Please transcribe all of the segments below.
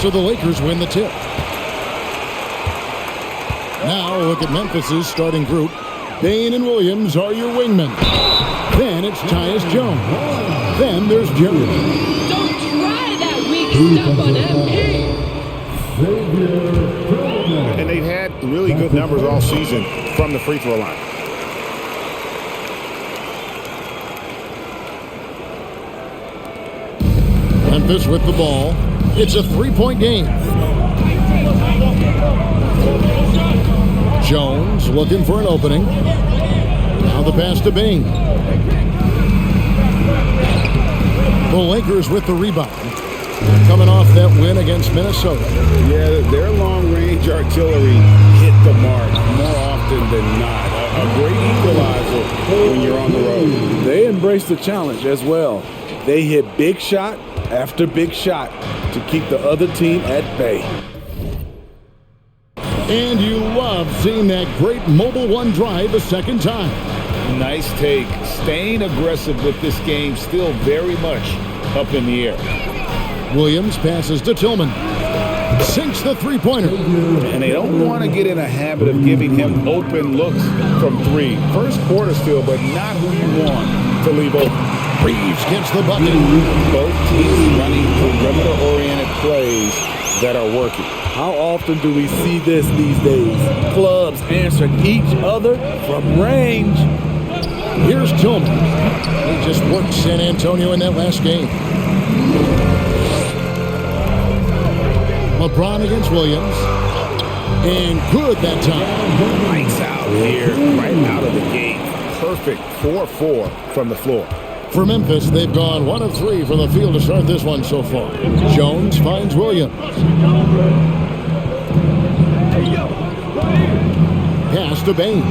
So the Lakers win the tip. Now look at Memphis's starting group. Bain and Williams are your wingmen. Then it's Tyus Jones. Then there's Jerry. Don't try that weak stuff on MP. And they've had really good numbers all season from the free throw line. Memphis with the ball. It's a three-point game. Jones looking for an opening. Now the pass to Bain. The Lakers with the rebound. Coming off that win against Minnesota. Yeah, their long-range artillery hit the mark more often than not. A great equalizer when you're on the road. They embrace the challenge as well. They hit big shot after big shot to keep the other team at bay. And you love seeing that great mobile one drive a second time. Nice take. Staying aggressive with this game, still very much up in the air. Williams passes to Tillman. Sinks the three-pointer. And they don't want to get in a habit of giving him open looks from three. First quarter still, but not who you want to leave open. Reeves gets the bucket. Both teams running perimeter-oriented plays that are working. How often do we see this these days? Clubs answering each other from range. Here's Tillman. He just worked San Antonio in that last game. LeBron against Williams. And good that time. Lights out here, right out of the gate. Perfect 4-4 from the floor. For Memphis, they've gone 1 of 3 from the field to start this one so far. Jones finds Williams. Pass to Bain.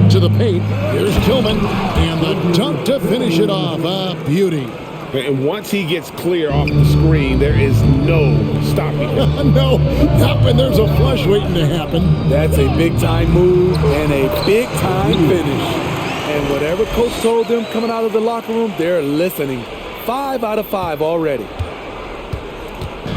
To the paint. Here's Tillman. And the dunk to finish it off. A beauty. And once he gets clear off the screen, there is no stopping him. No, not when there's a flush waiting to happen. That's a big-time move and a big-time finish. And whatever coach told them coming out of the locker room, they're listening. 5 out of 5 already.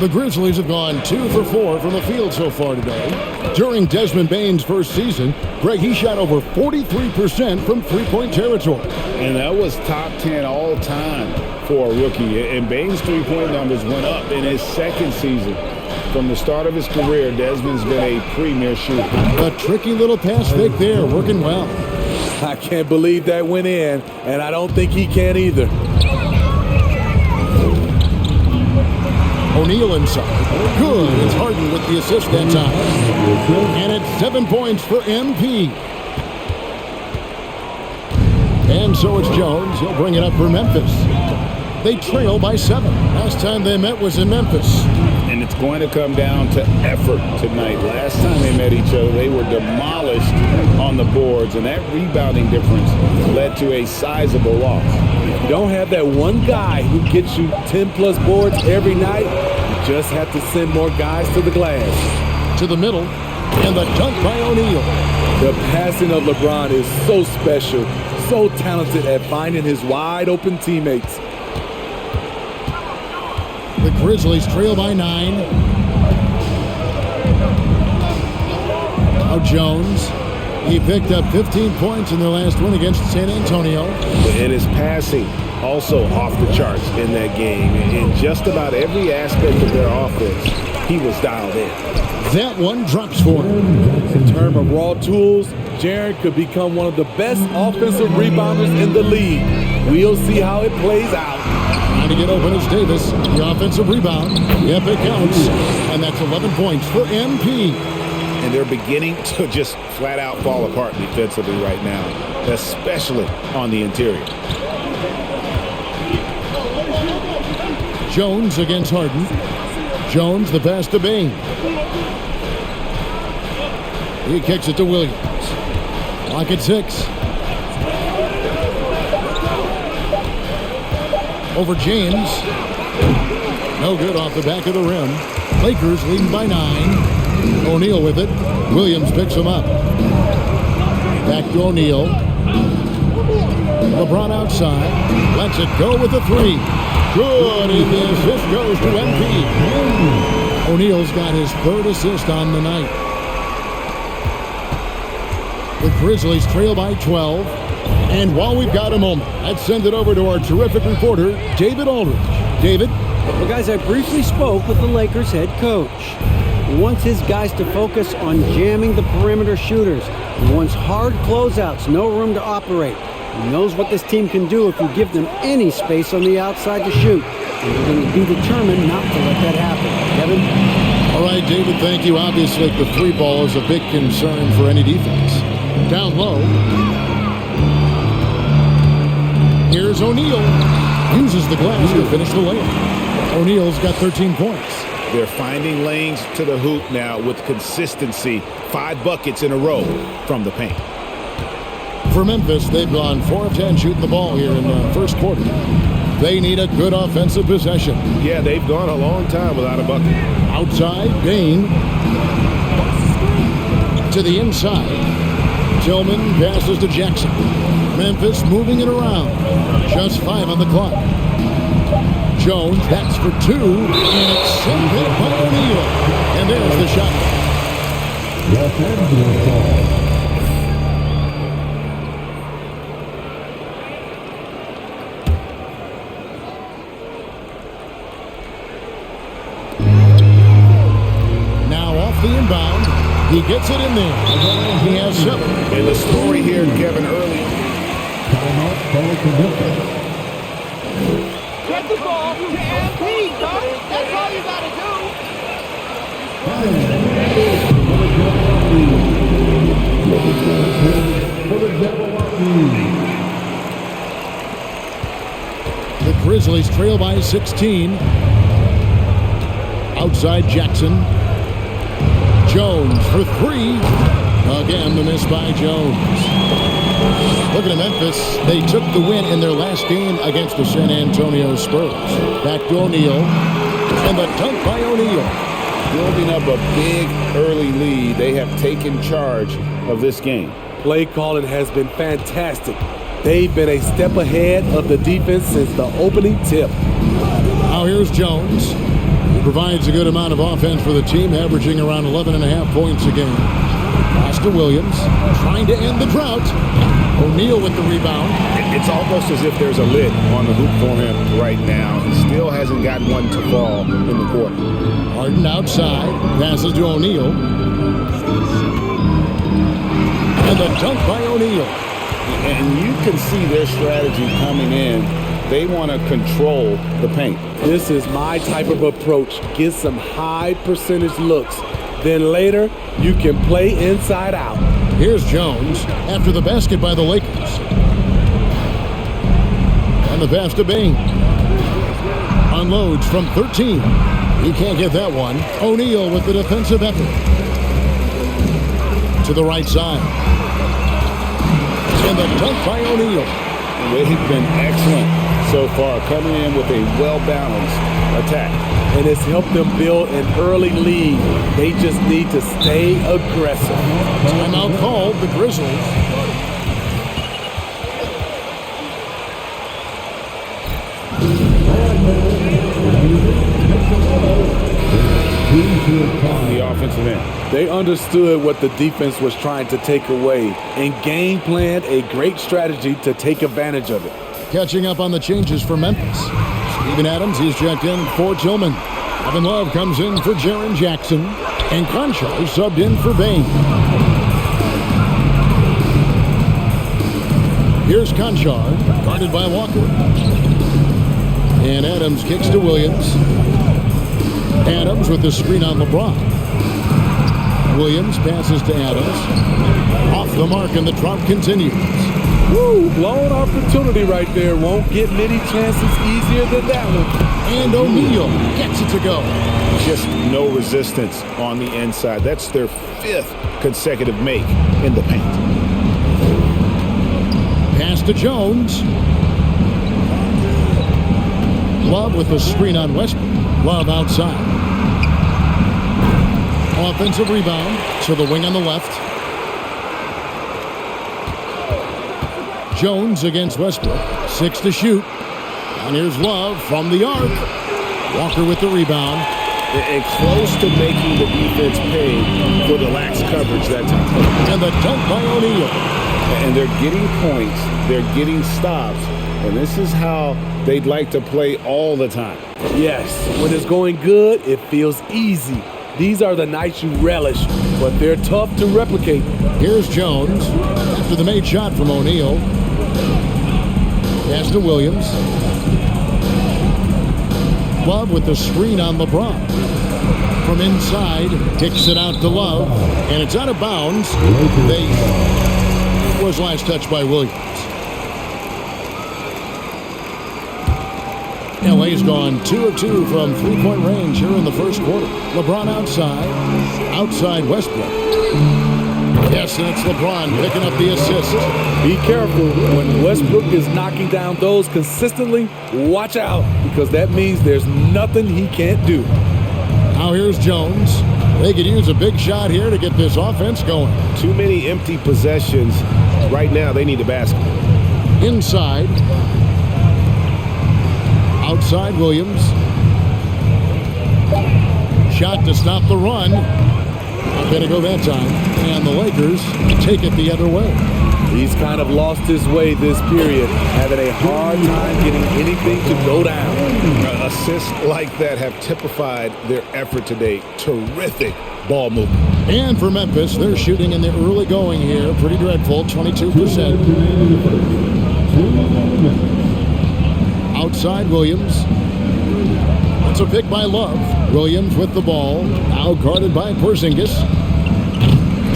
The Grizzlies have gone 2 for 4 from the field so far today. During Desmond Bain's first season, Greg, he shot over 43% from three-point territory. And that was top 10 all time for a rookie. And Bain's three-point numbers went up in his second season. From the start of his career, Desmond's been a premier shooter. A tricky little pass fake there, working well. I can't believe that went in, and I don't think he can either. O'Neal inside. Good. It's Harden with the assist that time. And it's 7 points for MP. And so it's Jones. He'll bring it up for Memphis. They trail by 7. Last time they met was in Memphis. And it's going to come down to effort tonight. Last time they met each other, they were demolished on the boards, and that rebounding difference led to a sizable loss. You don't have that one guy who gets you 10-plus boards every night. You just have to send more guys to the glass. To the middle, and the dunk by O'Neal. The passing of LeBron is so special, so talented at finding his wide-open teammates. The Grizzlies trail by 9. Now Jones. He picked up 15 points in their last win against San Antonio. And his passing also off the charts in that game. In just about every aspect of their offense, he was dialed in. That one drops for him. In terms of raw tools, Jaren could become one of the best offensive rebounders in the league. We'll see how it plays out. Trying to get open is Davis. The offensive rebound. Yep, it counts. And that's 11 points for MP. And they're beginning to just flat out fall apart defensively right now, especially on the interior. Jones against Harden. Jones, the pass to Bain. He kicks it to Williams. Clock at 6. Over James. No good off the back of the rim. Lakers leading by 9. O'Neal with it. Williams picks him up. Back to O'Neal. LeBron outside. Lets it go with the three. Good, and the assist goes to MP. O'Neal's got his third assist on the night. The Grizzlies trail by 12. And while we've got a moment, let's send it over to our terrific reporter, David Aldridge. David? Well, guys, I briefly spoke with the Lakers head coach. He wants his guys to focus on jamming the perimeter shooters. He wants hard closeouts, no room to operate. He knows what this team can do if you give them any space on the outside to shoot. And they're going to be determined not to let that happen. Kevin? All right, David, thank you. Obviously, the three ball is a big concern for any defense. Down low. Here's O'Neal. Uses the glass to finish the layup. O'Neal's got 13 points. They're finding lanes to the hoop now with consistency. 5 buckets in a row from the paint. For Memphis, they've gone 4 of 10 shooting the ball here in the first quarter. They need a good offensive possession. Yeah, they've gone a long time without a bucket. Outside, Bain. To the inside. Tillman passes to Jackson. Memphis moving it around. Just 5 on the clock. Jones, that's for 2. And it's sent hit by O'Neal. And there's the shot. Now off the inbound. He gets it in there. He has 7. And the story here, Kevin, early. Get the ball to MP, dog. That's all you got to do. The Grizzlies trail by 16. Outside Jackson. Jones for 3. Again, the miss by Jones. Looking at Memphis, they took the win in their last game against the San Antonio Spurs. Back to O'Neal. And the dunk by O'Neal. Building up a big early lead. They have taken charge of this game. Play calling has been fantastic. They've been a step ahead of the defense since the opening tip. Now here's Jones. He provides a good amount of offense for the team, averaging around 11.5 points a game. Pass to Williams, trying to end the drought. O'Neal with the rebound. It's almost as if there's a lid on the hoop for him right now. He still hasn't gotten one to fall in the court. Harden outside, passes to O'Neal. And the dunk by O'Neal. And you can see their strategy coming in. They want to control the paint. This is my type of approach. Get some high percentage looks. Then later, you can play inside out. Here's Jones after the basket by the Lakers. And the pass to Bain. Unloads from 13. He can't get that one. O'Neal with the defensive effort. To the right side. And the dunk by O'Neal. They've been excellent so far, coming in with a well-balanced attack. And it's helped them build an early lead. They just need to stay aggressive. Timeout called, the Grizzlies. On the offensive end. They understood what the defense was trying to take away and game planned a great strategy to take advantage of it. Catching up on the changes for Memphis. Steven Adams is checked in for Tillman. Kevin Love comes in for Jaren Jackson. And Conchar subbed in for Bain. Here's Conchar, guarded by Walker. And Adams kicks to Williams. Adams with the screen on LeBron. Williams passes to Adams. Off the mark, and the drought continues. Woo, blown opportunity right there. Won't get many chances easier than that one. And O'Neal gets it to go. Just no resistance on the inside. That's their 5th consecutive make in the paint. Pass to Jones. Love with the screen on Westbrook. Love outside. Offensive rebound to the wing on the left. Jones against Westbrook. 6 to shoot. And here's Love from the arc. Walker with the rebound. And close to making the defense pay for the lax coverage that time. And the dunk by O'Neal. And they're getting points. They're getting stops. And this is how they'd like to play all the time. Yes, when it's going good, it feels easy. These are the nights you relish, but they're tough to replicate. Here's Jones after the made shot from O'Neal. Pass to Williams. Love with the screen on LeBron. From inside, kicks it out to Love, and it's out of bounds. It was last touched by Williams. LA's gone 2 of 2 from three-point range here in the first quarter. LeBron outside Westbrook. Yes, and it's LeBron picking up the assist. Be careful when Westbrook is knocking down those consistently. Watch out, because that means there's nothing he can't do. Now here's Jones. They could use a big shot here to get this offense going. Too many empty possessions. Right now, they need a basket. Inside. Outside Williams. Shot to stop the run. Not going to go that time. And the Lakers take it the other way. He's kind of lost his way this period, having a hard time getting anything to go down. Assists like that have typified their effort today. Terrific ball movement. And for Memphis, they're shooting in the early going here. Pretty dreadful, 22%. Outside Williams. It's a pick by Love. Williams with the ball. Now guarded by Porzingis.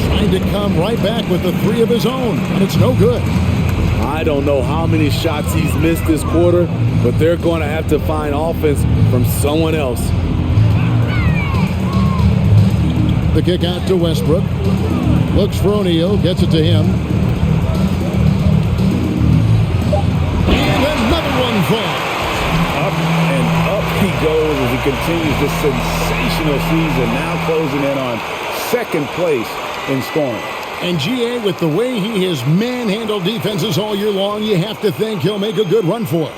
Trying to come right back with the three of his own. And it's no good. I don't know how many shots he's missed this quarter, but they're going to have to find offense from someone else. The kick out to Westbrook. Looks for O'Neal. Gets it to him. And another one falls. Up and up he goes as he continues this sensational season. Now closing in on second place in scoring. And GA, with the way he has manhandled defenses all year long, you have to think he'll make a good run for it.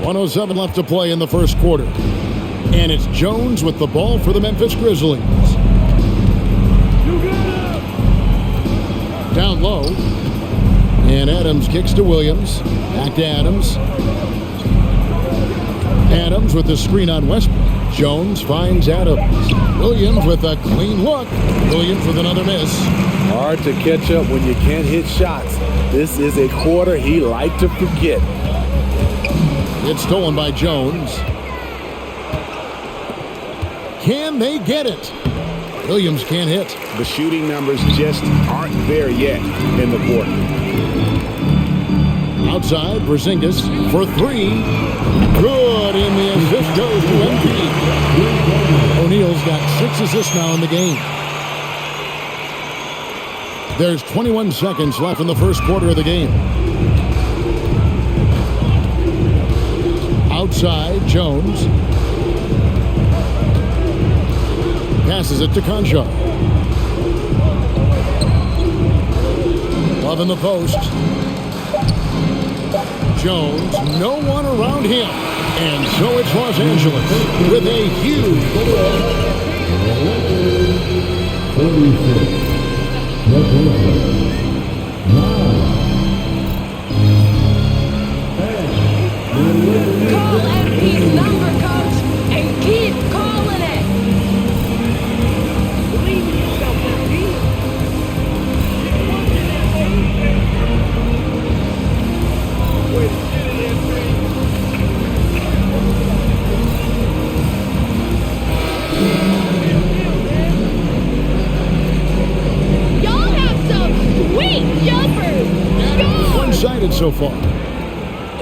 .107 left to play in the first quarter. And it's Jones with the ball for the Memphis Grizzlies. Down low. And Adams kicks to Williams. Back to Adams. Adams with the screen on Westbrook. Jones finds Adams. Williams with a clean look. Williams with another miss. Hard to catch up when you can't hit shots. This is a quarter he liked to forget. It's stolen by Jones. Can they get it? Williams can't hit. The shooting numbers just aren't there yet in the quarter. Outside, Porzingis for three. Good, and the assist goes to MP. O'Neal's got 6 assists now in the game. There's 21 seconds left in the first quarter of the game. Outside, Jones. Passes it to Concho. Love in the post. Jones, no one around him. And so it's Los Angeles with a huge Call MP's number, coach, and keep calling it. Believe in yourself, MP. Y'all have some sweet jumpers. one-sided so far.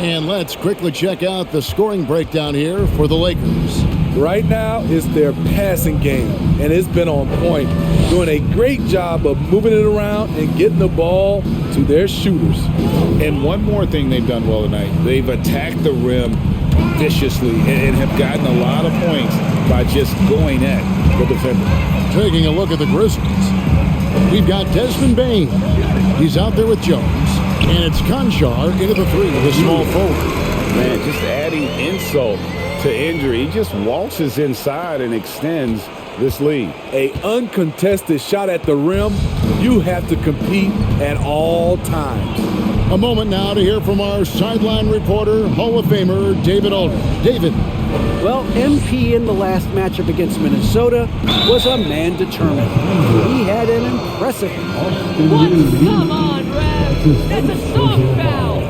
And let's quickly check out the scoring breakdown here for the Lakers. Right now, it's their passing game, and it's been on point. Doing a great job of moving it around and getting the ball to their shooters. And one more thing they've done well tonight. They've attacked the rim viciously and have gotten a lot of points by just going at the defender. Taking a look at the Grizzlies, we've got Desmond Bain. He's out there with Jones. And it's Conchar into the three with a small forward. Man, just adding insult to injury. He just waltzes inside and extends this lead. A uncontested shot at the rim, you have to compete at all times. A moment now to hear from our sideline reporter, Hall of Famer David Aldridge. David. Well, MP in the last matchup against Minnesota was a man determined. He had an impressive. What? Come on, Rev. That's a soft foul.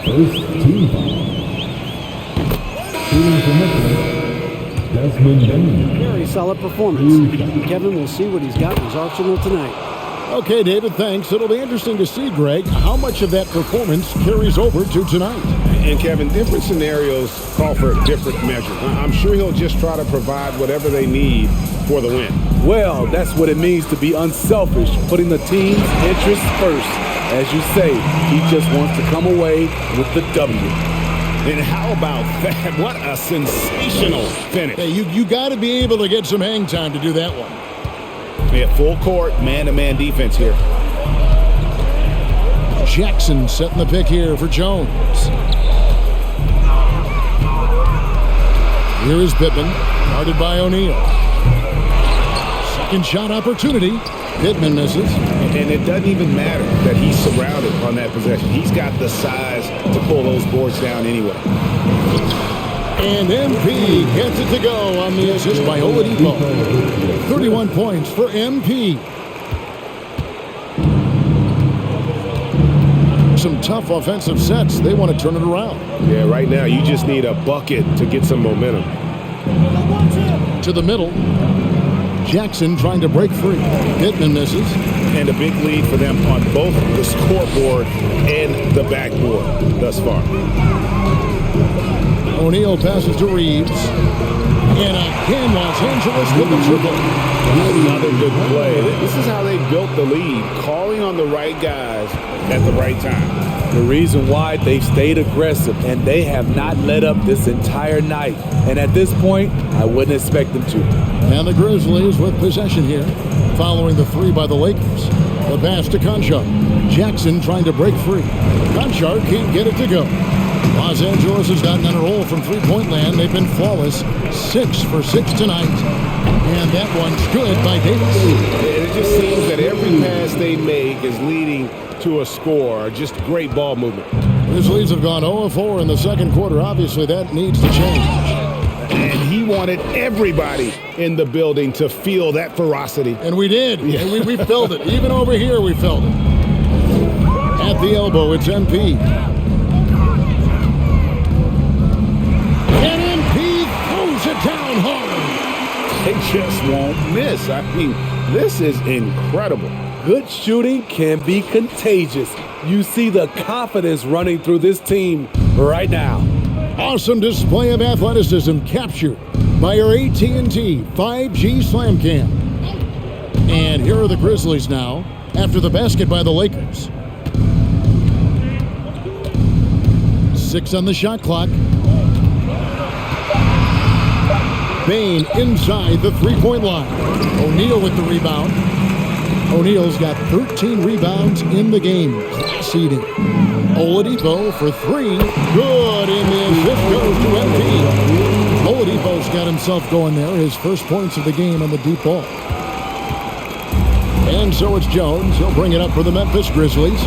First team foul. Shooting for Memphis, Desmond Bain. Very solid performance. Kevin will see what he's got in his arsenal tonight. Okay, David, thanks. It'll be interesting to see, Greg, how much of that performance carries over to tonight. And, Kevin, different scenarios call for a different measure. I'm sure he'll just try to provide whatever they need for the win. Well, that's what it means to be unselfish, putting the team's interests first. As you say, he just wants to come away with the W. And how about that? What a sensational finish. Hey, you got to be able to get some hang time to do that one. Yeah, full court, man-to-man defense here. Jackson setting the pick here for Jones. Here is Pittman, guarded by O'Neal. Second shot opportunity. Pittman misses. And it doesn't even matter that he's surrounded on that possession. He's got the size to pull those boards down anyway. And MP gets it to go on the assist by Oladipo. 31 points for MP. Some tough offensive sets. They want to turn it around. Yeah, right now you just need a bucket to get some momentum. To the middle. Jackson trying to break free. Pittman misses. And a big lead for them on both the scoreboard and the backboard thus far. O'Neal passes to Reeves. And again, Los Angeles with the triple. Another good play. This is how they built the lead, calling on the right guys at the right time. The reason why they've stayed aggressive, and they have not let up this entire night. And at this point, I wouldn't expect them to. And the Grizzlies with possession here, following the three by the Lakers. The pass to Conchar. Jackson trying to break free. Conchar can't get it to go. Los Angeles has gotten on a roll from three-point land. They've been flawless. 6 for 6 tonight. And that one's good by Davis. And it just seems that every pass they make is leading to a score. Just great ball movement. Grizzlies have gone 0-4 in the second quarter. Obviously, that needs to change. And he wanted everybody in the building to feel that ferocity. And we did. Yeah. And we felt it. Even over here, we felt it. At the elbow, it's MP. And MP throws it down hard. They just won't miss. I mean, this is incredible. Good shooting can be contagious. You see the confidence running through this team right now. Awesome display of athleticism captured by our AT&T 5G Slam Cam. And here are the Grizzlies now after the basket by the Lakers. 6 on the shot clock. Bain inside the three-point line. O'Neal with the rebound. O'Neal's got 13 rebounds in the game. Class eating. Oladipo for 3. Good, and the assist goes to MP. Oladipo's got himself going there. His first points of the game on the deep ball. And so it's Jones. He'll bring it up for the Memphis Grizzlies.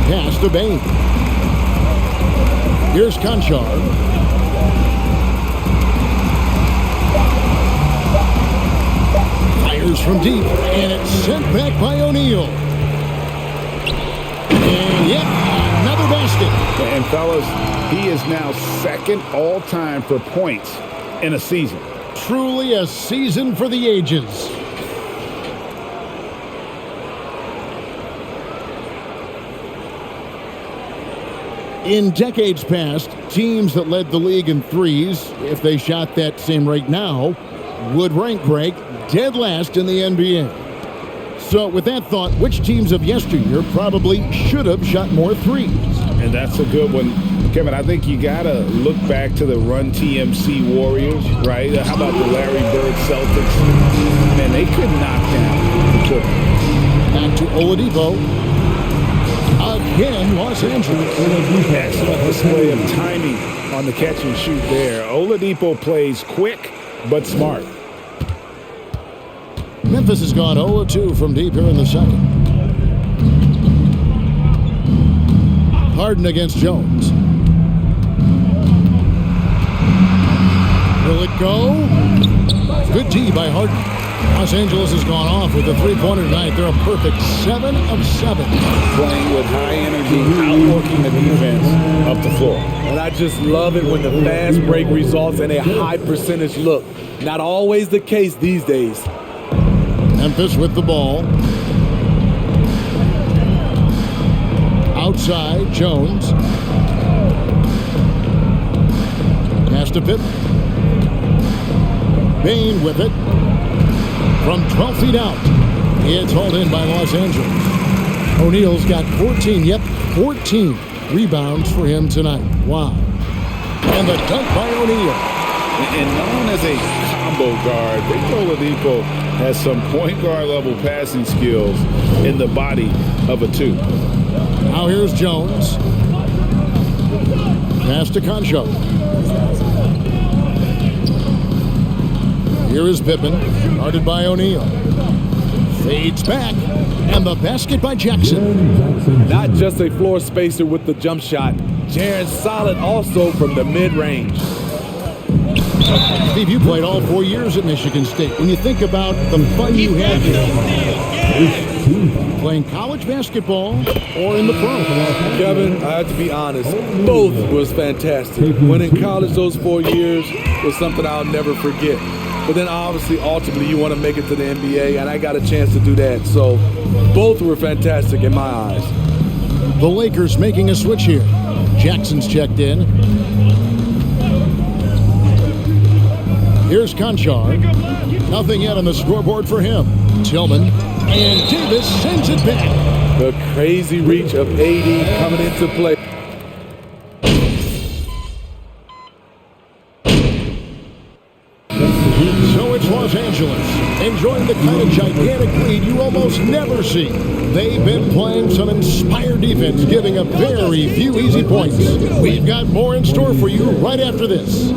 Pass to Bain. Here's Conchar. Fires from deep, and it's sent back by O'Neal. And yep, another basket. And fellas, he is now second all-time for points in a season. Truly a season for the ages. In decades past, teams that led the league in threes, if they shot that same rate now, would rank Greg dead last in the NBA. So with that thought, which teams of yesteryear probably should have shot more threes? And that's a good one. Kevin, I think you got to look back to the Run TMC Warriors, right? How about the Larry Bird Celtics? Man, they could knock down the court. Back to Oladipo. Again, Los Angeles. Excellent display of timing on the catch and shoot there. Oladipo plays quick but smart. Memphis has gone 0-2 from deep here in the second. Harden against Jones. Will it go? Good D by Harden. Los Angeles has gone off with a three-pointer tonight. They're a perfect 7 of 7. Playing with high energy, outworking the defense up the floor. And I just love it when the fast break results in a high percentage look. Not always the case these days. Memphis with the ball. Outside, Jones. Pass to Pippen. Bane with it. From 12 feet out. It's hauled in by Los Angeles. O'Neal's got 14 rebounds for him tonight. Wow. And the dunk by O'Neal. And known as a combo guard, Victor Oladipo has some point guard level passing skills in the body of a 2. Now here's Jones. Pass to Concho. Here is Pippen, guarded by O'Neal. Fades back, and the basket by Jackson. Not just a floor spacer with the jump shot. Jaren's solid also from the mid-range. Steve, you played all 4 years at Michigan State. When you think about the fun you had there, playing college basketball or in the pro? Kevin, I have to be honest, both was fantastic. When in college those 4 years was something I'll never forget. But then obviously, ultimately, you want to make it to the NBA, and I got a chance to do that. So both were fantastic in my eyes. The Lakers making a switch here. Jackson's checked in. Here's Conchar. Nothing yet on the scoreboard for him. Tillman. And Davis sends it back. The crazy reach of AD coming into play. So it's Los Angeles, enjoying the kind of gigantic lead you almost never see. They've been playing some inspired defense, giving up very few easy points. We've got more in store for you right after this.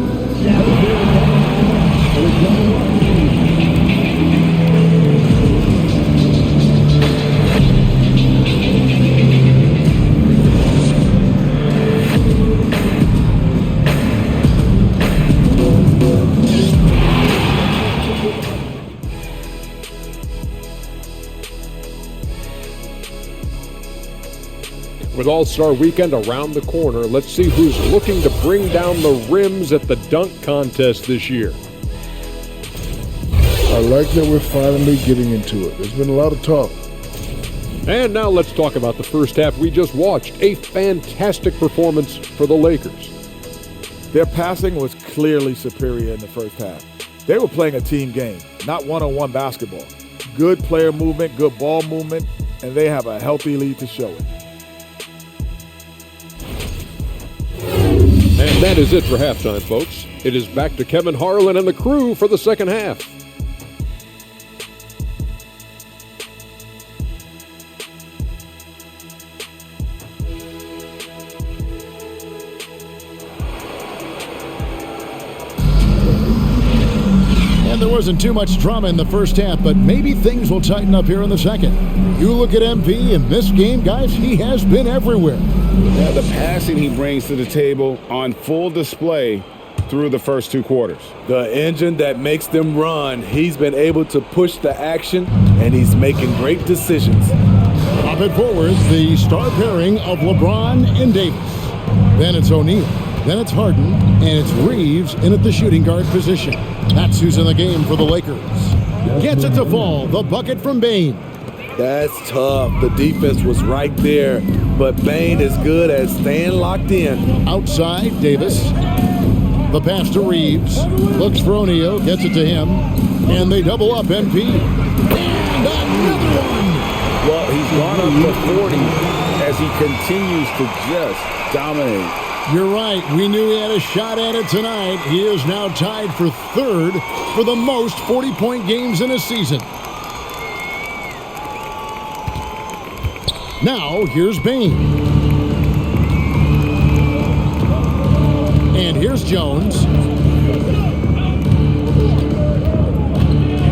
With All-Star Weekend around the corner, let's see who's looking to bring down the rims at the dunk contest this year. I like that we're finally getting into it. There's been a lot of talk. And now let's talk about the first half we just watched. A fantastic performance for the Lakers. Their passing was clearly superior in the first half. They were playing a team game, not one-on-one basketball. Good player movement, good ball movement, and they have a healthy lead to show it. And that is it for halftime, folks. It is back to Kevin Harlan and the crew for the second half. And there wasn't too much drama in the first half, but maybe things will tighten up here in the second. You look at MP in this game, guys, he has been everywhere. Yeah, the passing he brings to the table on full display through the first 2 quarters. The engine that makes them run. He's been able to push the action, and he's making great decisions. Up and forward, the star pairing of LeBron and Davis. Then it's O'Neal. Then it's Harden, and it's Reeves in at the shooting guard position. That's who's in the game for the Lakers. Gets it to fall. The bucket from Bane. That's tough. The defense was right there, but Bane is good at staying locked in. Outside, Davis. The pass to Reeves. Looks for O'Neal. Gets it to him. And they double up NP. And another one. Well, he's gone up to 40 as he continues to just dominate. You're right. We knew he had a shot at it tonight. He is now tied for third for the most 40-point games in a season. Now, here's Bain. And here's Jones.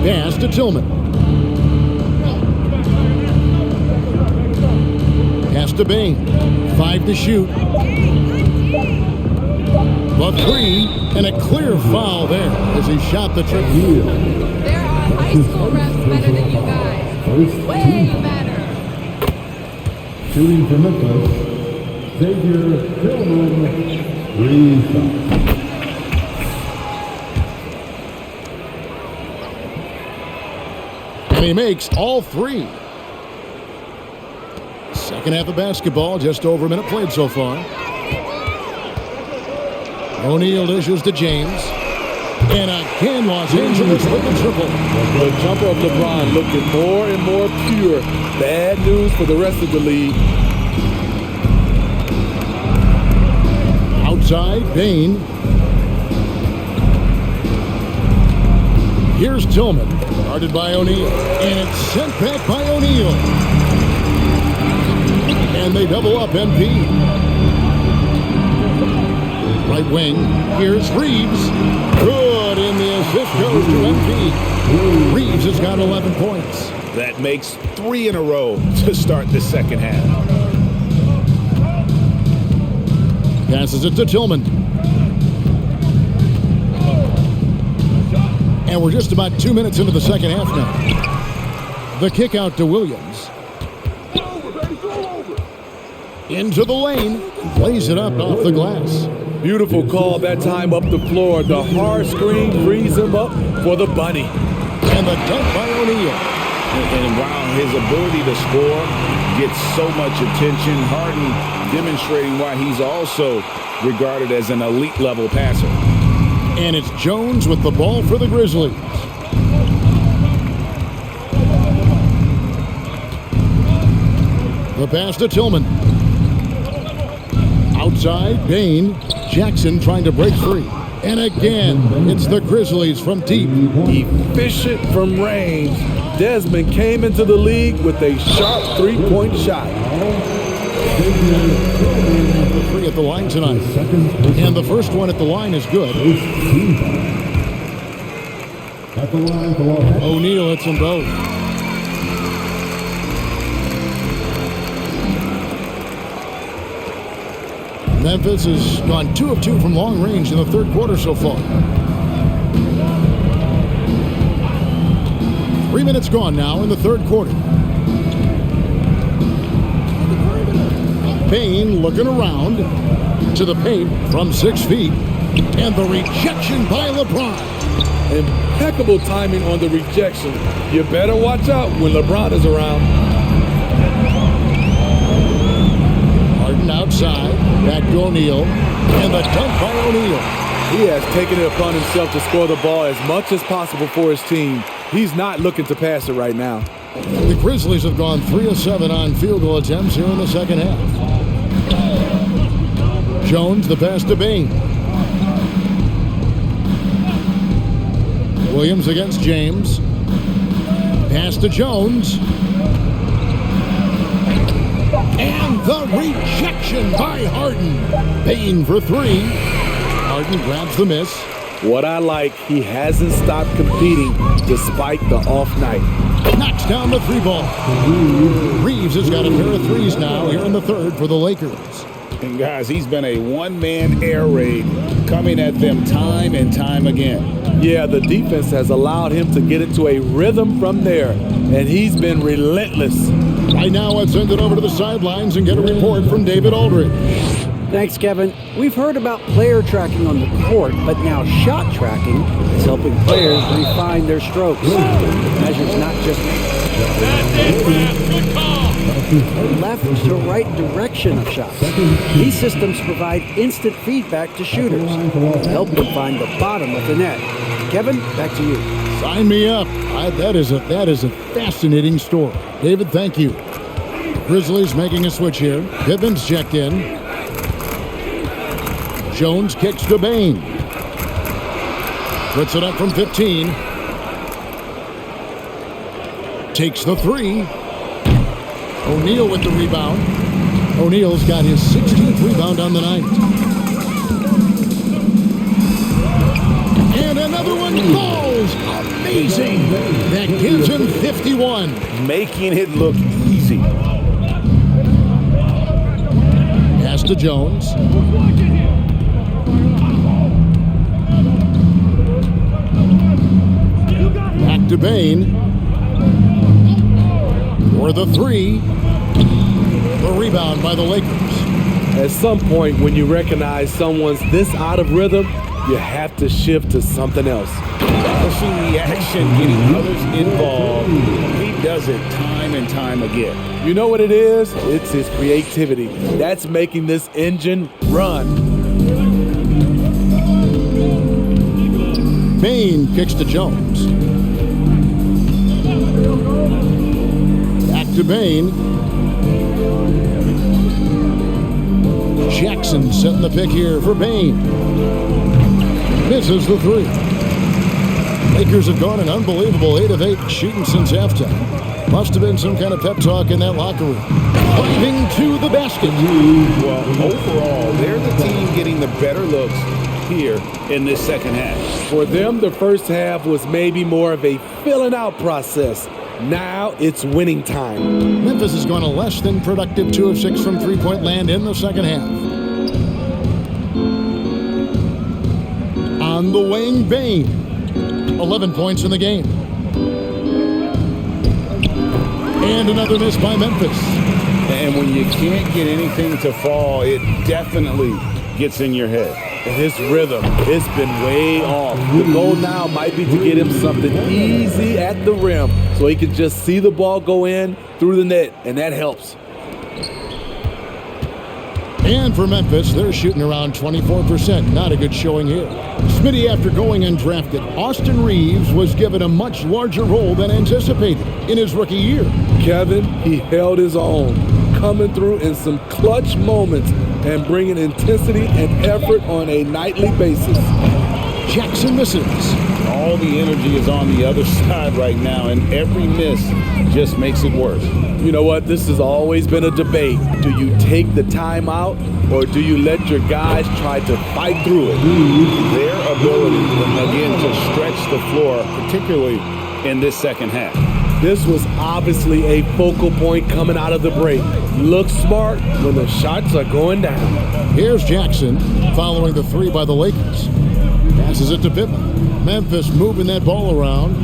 Pass to Tillman. Pass to Bain. 5 to shoot. The 3, and a clear foul there as he shot the trick. There are high school refs better than you guys. Way better. Shooting for Memphis, Xavier Tillman, 3 shots. And he makes all 3. Second half of basketball, just over a minute played so far. O'Neal dishes to James. And again, Los Angeles with the triple. The jumper of LeBron looking more and more pure. Bad news for the rest of the league. Outside, Bain. Here's Tillman. Guarded by O'Neal. And it's sent back by O'Neal. And they double up NP. Right wing. Here's Reeves. Good, and the assist goes to MP. Reeves has got 11 points. That makes 3 in a row to start the second half. Passes it to Tillman. And we're just about 2 minutes into the second half now. The kick out to Williams. Into the lane. Lays it up off the glass. Beautiful call that time up the floor. The hard screen frees him up for the bunny. And the dunk by O'Neal. And while his ability to score gets so much attention, Harden demonstrating why he's also regarded as an elite level passer. And it's Jones with the ball for the Grizzlies. The pass to Tillman. Outside, Bain. Jackson trying to break free. And again, it's the Grizzlies from deep. Efficient from range. Desmond came into the league with a sharp three-point shot. Three at the line tonight. And the first one at the line is good. O'Neal hits them both. Memphis has gone 2 of 2 from long range in the third quarter so far. 3 minutes gone now in the third quarter. Bain looking around to the paint from 6 feet. And the rejection by LeBron. Impeccable timing on the rejection. You better watch out when LeBron is around. Harden outside. Back to O'Neal. And the dunk by O'Neal. He has taken it upon himself to score the ball as much as possible for his team. He's not looking to pass it right now. The Grizzlies have gone 3 of 7 on field goal attempts here in the second half. Jones, the pass to Bain. Williams against James. Pass to Jones. And the rejection by Harden. Bain for 3. Harden grabs the miss. What I like, he hasn't stopped competing despite the off night. Knocks down the 3 ball. Reeves has got a pair of 3s now here in the third for the Lakers. And guys, he's been a one-man air raid coming at them time and time again. Yeah, the defense has allowed him to get into a rhythm from there, and he's been relentless. Right now, let's send it over to the sidelines and get a report from David Aldridge. Thanks, Kevin. We've heard about player tracking on the court, but now shot tracking is helping players refine their strokes. The measure's not just... That's it, Ref. Good call. a left-to-right direction of shots. These systems provide instant feedback to shooters to help them find the bottom of the net. Kevin, back to you. Sign me up. That is a fascinating story. David, thank you. Grizzlies making a switch here. Pippin's checked in. Jones kicks to Bain. Puts it up from 15. Takes the three. O'Neal with the rebound. O'Neal's got his 16th rebound on the night. And another one falls. Amazing. That gives him 51. Making it look easy. Pass to Jones. Back to Bain. For the three. The rebound by the Lakers. At some point, when you recognize someone's this out of rhythm, you have to shift to something else. Pushing the action, getting others involved. He does it time and time again. You know what it is? It's his creativity. That's making this engine run. Bain kicks to Jones. Back to Bain. Jackson setting the pick here for Bain. Misses the three. Lakers have gone an unbelievable 8 of 8 shooting since halftime. Must have been some kind of pep talk in that locker room. Driving to the basket. Well, overall, they're the team getting the better looks here in this second half. For them, the first half was maybe more of a filling out process. Now it's winning time. Memphis has gone a less than productive 2 of 6 from three-point land in the second half. On the wing, Bain. 11 points in the game. And another miss by Memphis. And when you can't get anything to fall, it definitely gets in your head. And his rhythm, it's been way off. The goal now might be to get him something easy at the rim so he can just see the ball go in through the net, and that helps. And for Memphis, they're shooting around 24%. Not a good showing here. Smitty, after going undrafted, Austin Reeves was given a much larger role than anticipated in his rookie year. Kevin, he held his own, coming through in some clutch moments and bringing intensity and effort on a nightly basis. Jackson misses. All the energy is on the other side right now, and every miss just makes it worse. You know what? This has always been a debate. Do you take the time out, or do you let your guys try to fight through it? Their ability, again, to stretch the floor, particularly in this second half. This was obviously a focal point coming out of the break. Look smart when the shots are going down. Here's Jackson following the three by the Lakers. Passes it to Pippen. Memphis moving that ball around.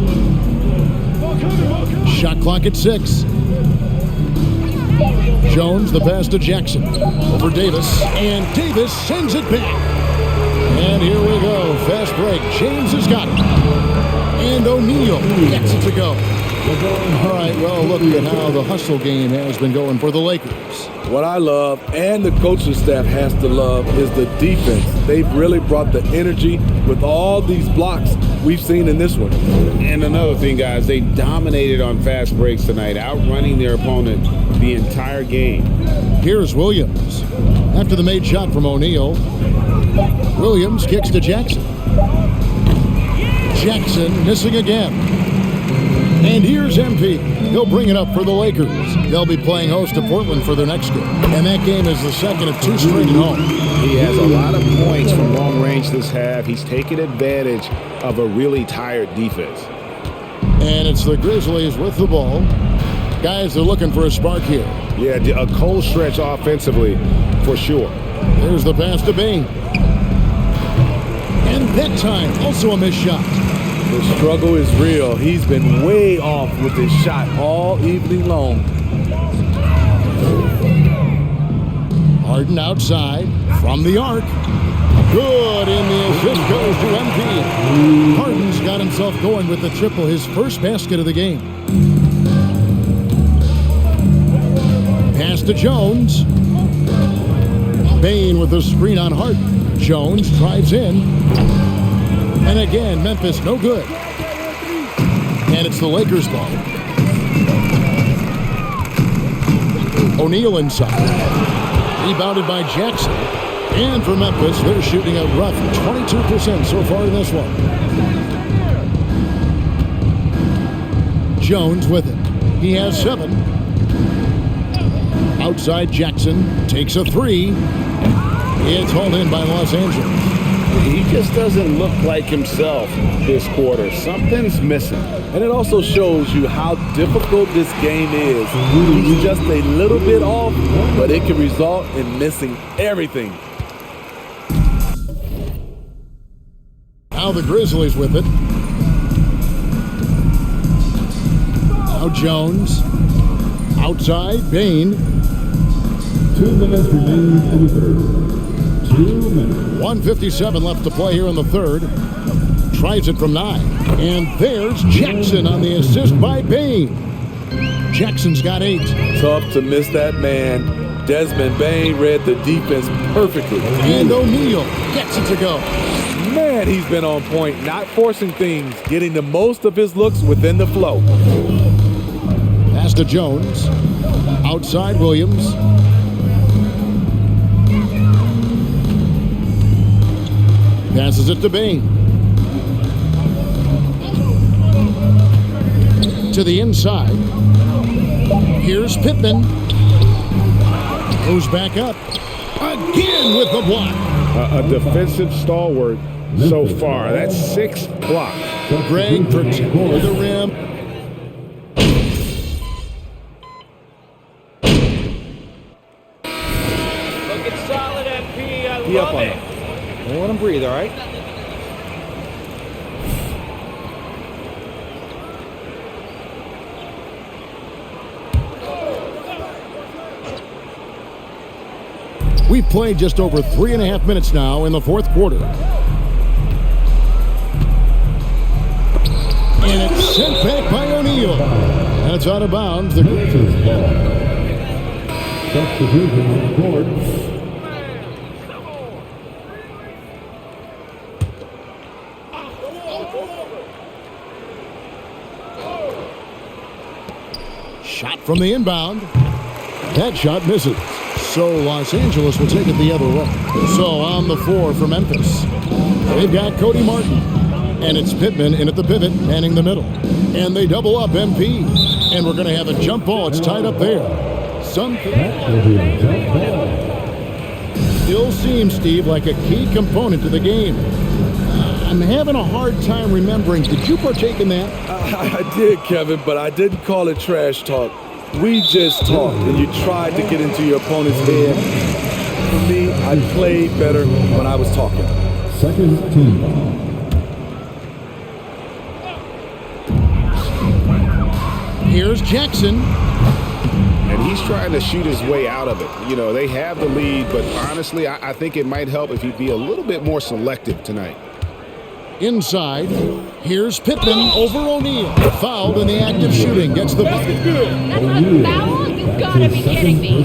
Shot clock at 6. Jones, the pass to Jackson. Over Davis, and Davis sends it back. And here we go. Fast break. James has got it. And O'Neal gets it to go. All right, well, look at how the hustle game has been going for the Lakers. What I love, and the coaching staff has to love, is the defense. They've really brought the energy with all these blocks we've seen in this one. And another thing, guys, they dominated on fast breaks tonight, outrunning their opponent the entire game. Here's Williams. After the made shot from O'Neal, Williams kicks to Jackson. Jackson missing again. And here's MP. He'll bring it up for the Lakers. They'll be playing host to Portland for their next game. And that game is the second of 2 straight at home. He has a lot of points from long range this half. He's taken advantage of a really tired defense. And it's the Grizzlies with the ball. Guys, they're looking for a spark here. Yeah, a cold stretch offensively for sure. Here's the pass to Bain. And that time, also a missed shot. The struggle is real. He's been way off with his shot all evening long. Harden outside from the arc. Good, and the assist goes to MP. Harden's got himself going with the triple, his first basket of the game. Pass to Jones. Bain with the screen on Hart. Jones drives in. And again, Memphis no good. And it's the Lakers' ball. O'Neal inside. Rebounded by Jackson. And for Memphis, they're shooting a rough 22% so far in this one. Jones with it. He has 7. Outside Jackson takes a 3. It's hauled in by Los Angeles. He just doesn't look like himself this quarter. Something's missing. And it also shows you how difficult this game is. He's just a little bit off, but it can result in missing everything. Now the Grizzlies with it. Now Jones. Outside, Bain. 2 minutes remaining in the third. 2 minutes. 1:57 left to play here in the third. Tries it from 9. And there's Jackson on the assist by Bain. Jackson's got 8. Tough to miss that man. Desmond Bain read the defense perfectly. And O'Neal gets it to go. Man, he's been on point, not forcing things, getting the most of his looks within the flow. Pass to Jones. Outside Williams. Passes it to Bain. To the inside. Here's Pittman. Goes back up. Again with the block. A defensive stalwart so far. That's 6 blocks. Greg protecting the rim. Looking solid, MP. I love it. Don't let him breathe, all right? We've played just over 3.5 minutes now in the fourth quarter. And it's sent back by O'Neal. And it's out of bounds. The Lakers ball. Substitution on the court. Shot from the inbound. That shot misses. So Los Angeles will take it the other way. So on the floor for Memphis, they've got Cody Martin. And it's Pittman in at the pivot, manning the middle. And they double up MP. And we're going to have a jump ball. It's tied up there. Something still seems, Steve, like a key component to the game. I'm having a hard time remembering. Did you partake in that? I did, Kevin, but I didn't call it trash talk. We just talked, and you tried to get into your opponent's head. For me, I played better when I was talking. Second team ball. Here's Jackson. And he's trying to shoot his way out of it. You know, they have the lead, but honestly, I think it might help if he'd be a little bit more selective tonight. Inside, here's Pittman over O'Neal. Fouled in the act of shooting. Gets the bucket. That's a foul? You gotta be kidding me.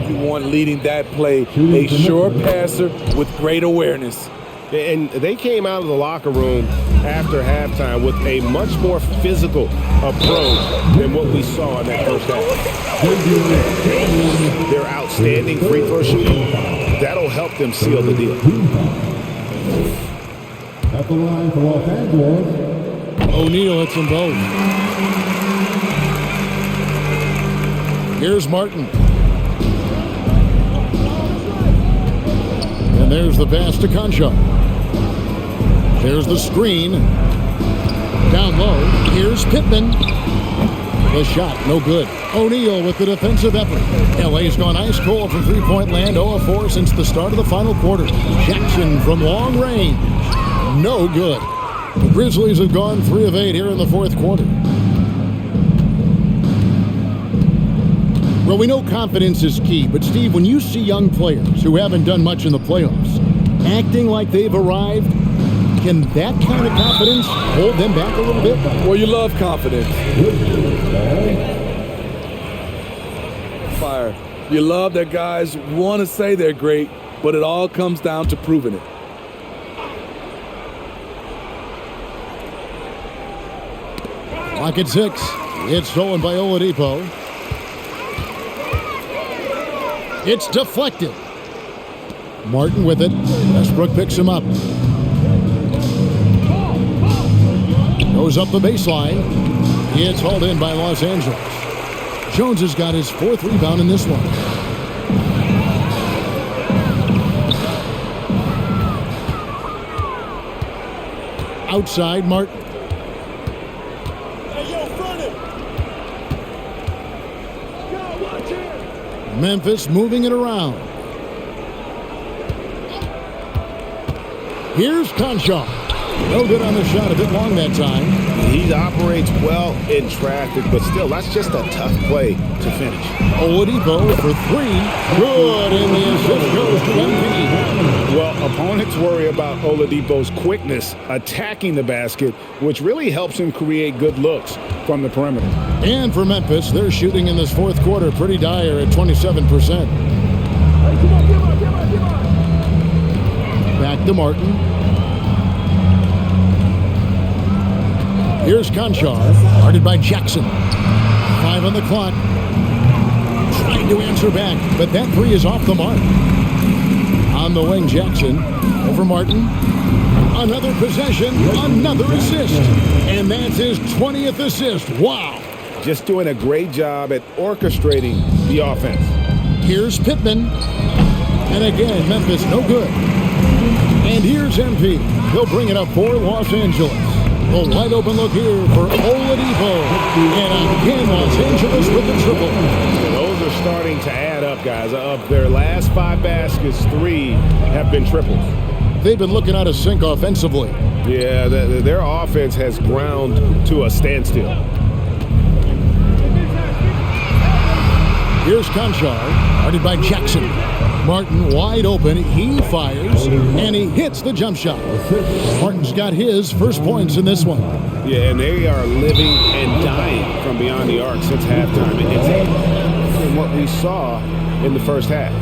You want leading that play, a sure passer with great awareness. And they came out of the locker room after halftime with a much more physical approach than what we saw in that first half. Their outstanding free throw shooting, that'll help them seal the deal. At the line for Los Angeles. O'Neal hits them both. Here's Martin. And there's the pass to Concho. There's the screen. Down low. Here's Pittman. The shot, no good. O'Neal with the defensive effort. LA's gone ice cold from three-point land, 0 of 4 since the start of the final quarter. Jackson from long range. No good. The Grizzlies have gone 3 of 8 here in the fourth quarter. Well, we know confidence is key, but Steve, when you see young players who haven't done much in the playoffs acting like they've arrived, can that kind of confidence hold them back a little bit? Well, you love confidence. Fire. You love that guys want to say they're great, but it all comes down to proving it. Clock at 6. It's stolen by Oladipo. It's deflected. Martin with it. Westbrook picks him up. Goes up the baseline. It's hauled in by Los Angeles. Jones has got his 4th rebound in this one. Outside, Martin. Memphis moving it around. Here's Conchar. No good on the shot, a bit long that time. He operates well in traffic, but still, that's just a tough play to finish. Oladipo for 3. Good, and the assist goes to MP. Well, opponents worry about Oladipo's quickness attacking the basket, which really helps him create good looks from the perimeter. And for Memphis, they're shooting in this 4th quarter pretty dire at 27%. Back to Martin. Here's Conchar, guarded by Jackson. 5 on the clock. Trying to answer back, but that 3 is off the mark. On the wing, Jackson. Over Martin. Another possession, another assist. And that's his 20th assist. Wow. Just doing a great job at orchestrating the offense. Here's Pittman. And again, Memphis no good. And here's MP. He'll bring it up for Los Angeles. A wide open look here for Oladipo. And again, Los Angeles with the triple. Those are starting to add up, guys. Of their last 5 baskets, 3 have been triples. They've been looking out of sync offensively. Yeah, their offense has ground to a standstill. Here's Conchar, guarded by Jackson. Martin wide open, he fires, and he hits the jump shot. Martin's got his first points in this one. Yeah, and they are living and dying from beyond the arc since halftime. It's from what we saw in the first half.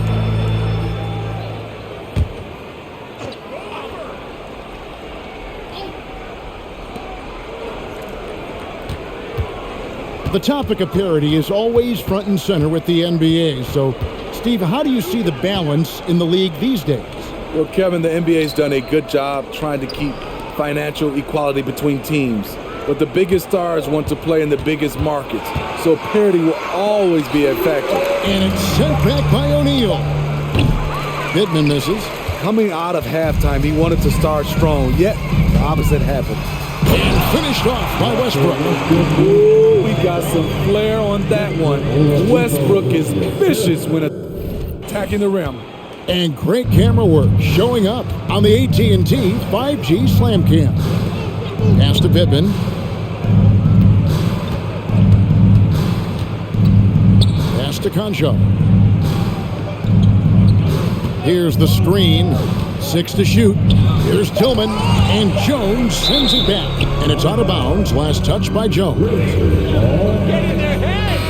The topic of parity is always front and center with the NBA. So, Steve, how do you see the balance in the league these days? Well, Kevin, the NBA's done a good job trying to keep financial equality between teams. But the biggest stars want to play in the biggest markets. So parity will always be a factor. And it's sent back by O'Neal. Pittman misses. Coming out of halftime, he wanted to start strong, yet the opposite happened. And finished off by Westbrook. Ooh, we got some flair on that one. Westbrook is vicious when attacking the rim. And great camera work showing up on the AT&T 5G Slam Cam. Pass to Pittman. Pass to Conchar. Here's the screen. 6 to shoot. Here's Tillman, and Jones sends it back. And it's out of bounds. Last touch by Jones. Get in their head.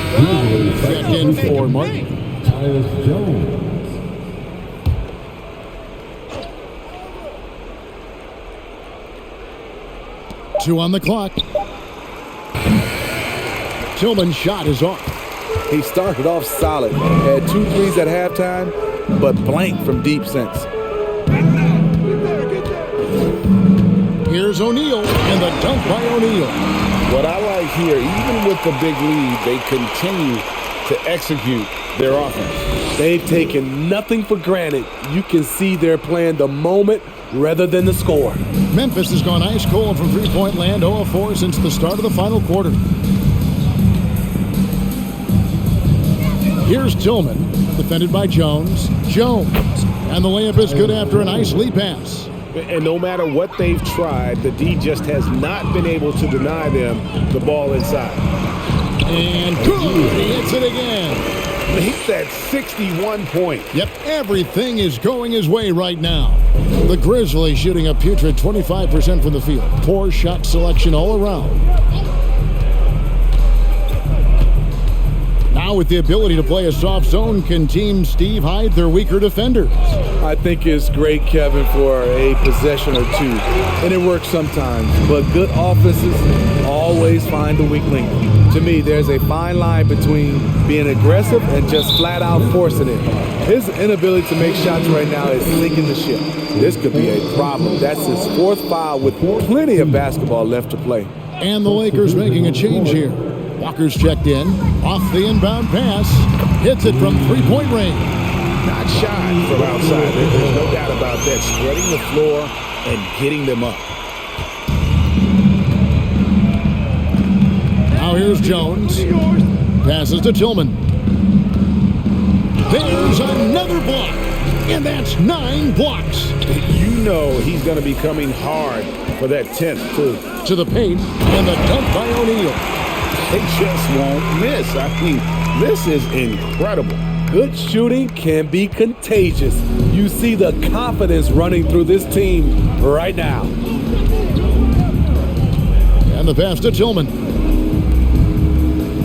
Check in for Martin. Tyus Jones. Two on the clock. Tillman's shot is off. He started off solid. Had 2 threes at halftime, but blanked from deep since. Here's O'Neal, and the dunk by O'Neal. What I like here, even with the big lead, they continue to execute their offense. They've taken nothing for granted. You can see they're playing the moment rather than the score. Memphis has gone ice cold from three-point land, 0 of 4 since the start of the final quarter. Here's Tillman, defended by Jones. Jones, and the layup is good after a nice lead pass. And no matter what they've tried, the D just has not been able to deny them the ball inside. And good, he hits it again. He's at 61 points. Yep, everything is going his way right now. The Grizzlies shooting a putrid 25% from the field. Poor shot selection all around. Now Now with the ability to play a soft zone, can Team Steve hide their weaker defenders? I think it's great, Kevin, for a possession or two, and it works sometimes. But good offenses always find the weak link. To me, there's a fine line between being aggressive and just flat out forcing it. His inability to make shots right now is sinking the ship. This could be a problem. That's his 4th foul with plenty of basketball left to play. And the Lakers making a change here. Walker's checked in, off the inbound pass, hits it from three-point range. Not shy from outside. There's no doubt about that. Spreading the floor and getting them up. Now here's Jones. Passes to Tillman. There's another block. And that's 9 blocks. You know he's going to be coming hard for that 10th, too. To the paint, and the dunk by O'Neal. They just won't miss. I mean, this is incredible. Good shooting can be contagious. You see the confidence running through this team right now. And the pass to Tillman.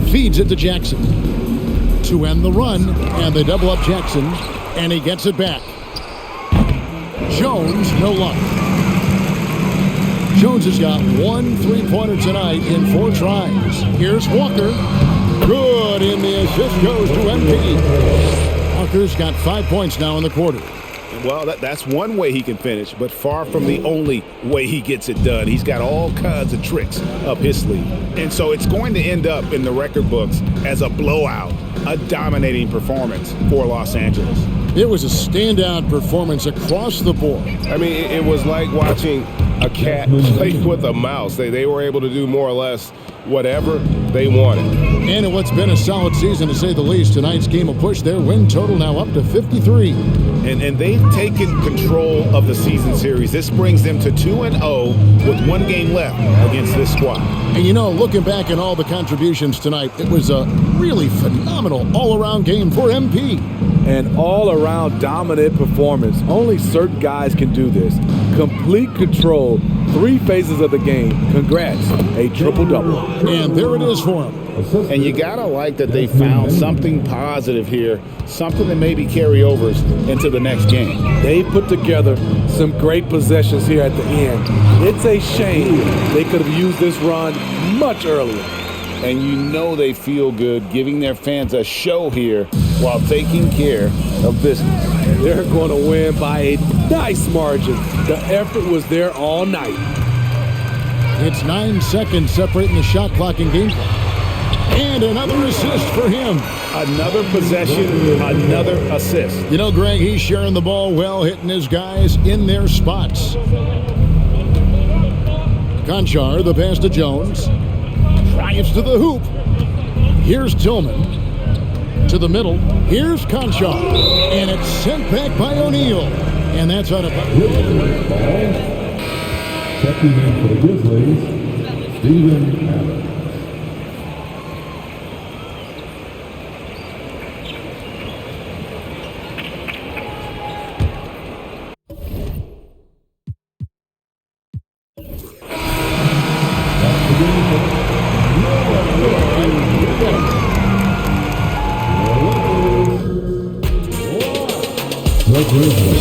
Feeds it to Jackson. To end the run, and they double up Jackson, and he gets it back. Jones, no luck. Jones has got 1 3-pointer tonight in 4 tries. Here's Walker. Good, and the assist goes to MP. Walker's got 5 points now in the quarter. Well, that's one way he can finish, but far from the only way he gets it done. He's got all kinds of tricks up his sleeve. And so it's going to end up in the record books as a blowout, a dominating performance for Los Angeles. It was a standout performance across the board. I mean, it was like watching a cat play with a mouse. They were able to do more or less whatever they wanted. And in what's been a solid season, to say the least, tonight's game will push their win total now up to 53. And they've taken control of the season series. This brings them to 2-0 with 1 game left against this squad. And you know, looking back at all the contributions tonight, it was a really phenomenal all-around game for MP. An all-around dominant performance. Only certain guys can do this. Complete control, 3 phases of the game. Congrats, a triple-double. And there it is for him. And you gotta like that they found something positive here, something that maybe carry overs into the next game. They put together some great possessions here at the end. It's a shame they could have used this run much earlier. And you know they feel good giving their fans a show here while taking care of business. They're going to win by a nice margin. The effort was there all night. It's 9 seconds separating the shot clock and game clock. And another assist for him. Another possession, another assist. You know, Greg, he's sharing the ball well, hitting his guys in their spots. Conchar, the pass to Jones. Drives to the hoop. Here's Tillman. To the middle. Here's Conchar. And it's sent back by O'Neal. And that's out of bounds. Checking in for the Grizzlies, Steven Adams. The Grizzlies